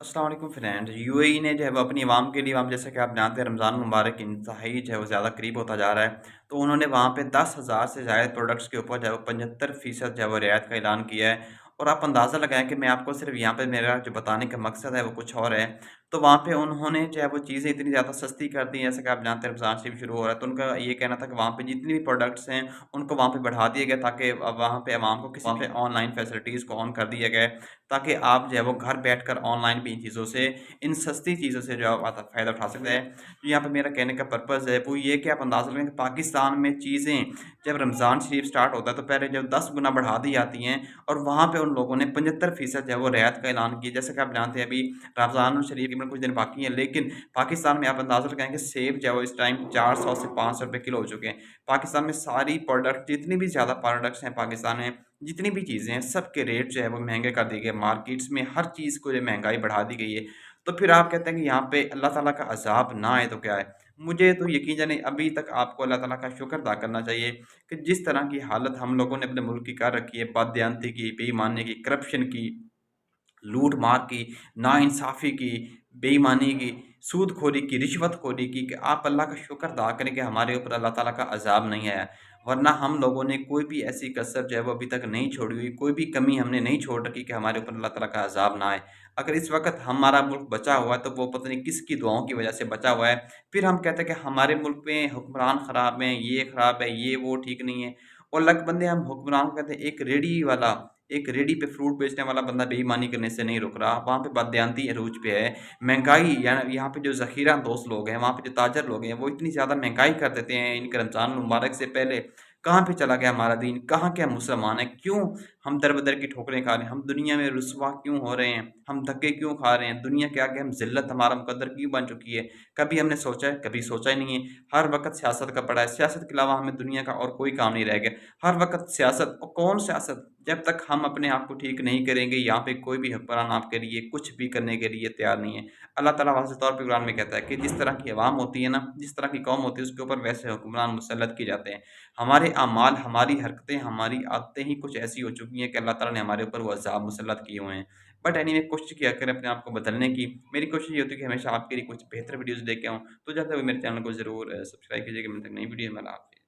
अस्सलाम वालेकुम friends. UAE ने जो है वो अपनी आवाम के लिए, वहाँ जैसा कि आप जानते हैं रमज़ान मुबारक इंतहाई जो है वो ज़्यादा करीब होता जा रहा है। तो उन्होंने वहाँ पे 10,000 से ज़ायद प्रोडक्ट्स के ऊपर जो है वो 75% जो है वो रियायत का ऐलान किया है। और आप अंदाज़ा लगाएँ कि मैं आपको सिर्फ़ यहाँ पे मेरा जो बताने का मकसद है वो कुछ और है। तो वहाँ पे उन्होंने जो है वो चीज़ें इतनी ज़्यादा सस्ती कर दी हैं, जैसा कि आप जानते हैं रमज़ान शरीफ शुरू हो रहा है, तो उनका ये कहना था कि वहाँ पे जितनी भी प्रोडक्ट्स हैं उनको वहाँ पे बढ़ा दिया गया, ताकि वहाँ पे अवाम को किसी पे ऑनलाइन फैसिलिटीज़ को ऑन कर दिया गया है, ताकि आप जो है वो घर बैठकर ऑनलाइन भी इन चीज़ों से, इन सस्ती चीज़ों से जो है आप फ़ायदा उठा सकते हैं। तो यहाँ पे मेरा कहने का पर्पज़ है वो ये कि आप अंदाज़ा लगाएँ कि पाकिस्तान में चीज़ें जब रमज़ान शरीफ स्टार्ट होता है तो पहले जब 10 गुना बढ़ा दी जाती हैं, और वहाँ पे उन लोगों ने 75% जो है वो रियायत का ऐलान किया। जैसा कि आप जानते हैं अभी रमज़ान शरीफ में कुछ दिन बाकी हैं, लेकिन पाकिस्तान में आप अंदाज़ा लगाएँ कि सेब जो है वो इस टाइम 400 से 500 रुपए किलो हो चुके हैं। पाकिस्तान में सारी प्रोडक्ट, जितनी भी ज़्यादा प्रोडक्ट्स हैं पाकिस्तान में, जितनी भी चीज़ें हैं, सबके रेट जो है वो महँगे कर दिए गए। मार्केट्स में हर चीज़ को जो महँगाई बढ़ा दी गई है। तो फिर आप कहते हैं कि यहाँ पे अल्लाह ताला का अज़ाब ना आए तो क्या है? मुझे तो यकीन जाने अभी तक आपको अल्लाह ताला का शुक्र अदा करना चाहिए कि जिस तरह की हालत हम लोगों ने अपने मुल्क की कर रखी है, बददियानती की, बेईमानी की, करप्शन की, लूट-मार की, नाइंसाफ़ी की, बेईमानी की, सूदखोरी की, रिश्वतखोरी की, कि आप अल्लाह का शुक्र अदा करें कि हमारे ऊपर अल्लाह ताला का अज़ाब नहीं आया। वरना हम लोगों ने कोई भी ऐसी कसर जो है वो अभी तक नहीं छोड़ी हुई, कोई भी कमी हमने नहीं छोड़ रखी कि हमारे ऊपर अल्लाह ताला का अज़ाब ना आए। अगर इस वक़्त हमारा मुल्क बचा हुआ है तो वो पता नहीं किसकी दुआओं की वज़ह से बचा हुआ है। फिर हम कहते हैं कि हमारे मुल्क में हुक्मरान ख़राब हैं, ये ख़राब है, ये वो ठीक नहीं है। और लक बंदे हम हुक्मरान को कहते हैं, एक रेहड़ी पे फ्रूट बेचने वाला बंदा बेईमानी करने से नहीं रुक रहा, वहाँ पे बददियानती अरूज पे है। महँगाई या यहाँ पे जो ज़ख़ीरा-अंदोज़ लोग हैं, वहाँ पे जो ताजर लोग हैं, वो इतनी ज़्यादा महँगाई कर देते हैं इनके रमज़ान मुबारक से पहले। कहाँ पे चला गया हमारा दीन? कहाँ के हम मुसलमान हैं? क्यों हम दर-बदर की ठोकरें खा रहे हैं? हम दुनिया में रुसवा क्यों हो रहे हैं? हम धक्के क्यों खा रहे हैं? दुनिया के आगे हम ज़िल्लत हमारा मुक़द्दर क्यों बन चुकी है? कभी हमने सोचा है? कभी सोचा ही नहीं है। हर वक़्त सियासत का पड़ा है। सियासत के अलावा हमें दुनिया का और कोई काम नहीं रह गया। हर वक़्त सियासत, और कौन सियासत? जब तक हम अपने आप को ठीक नहीं करेंगे, यहाँ पे कोई भी हुक्मरान आपके लिए कुछ भी करने के लिए तैयार नहीं है। अल्लाह ताला वाज़ेह तौर पे कुरान में कहता है कि जिस तरह की अवाम होती है ना, जिस तरह की कौम होती है, उसके ऊपर वैसे हुक्मरान मुसल्लत किए जाते हैं। हमारे अमाल, हमारी हरकतें, हमारी आदतें ही कुछ ऐसी हो चुकी हैं कि अल्लाह ताला ने हमारे ऊपर वो अज़ाब मुसल्लत किए हुए हैं। बट एनीवे, कोशिश किया करें अपने आप को बदलने की। मेरी कोशिश ये होती है कि हमेशा आपके लिए कुछ बेहतर वीडियोज़ लेके आऊँ। तो जाते हुए मेरे चैनल को ज़रूर सब्सक्राइब कीजिएगा। मिलते हैं नई वीडियो में। अल्लाह हाफ़िज़।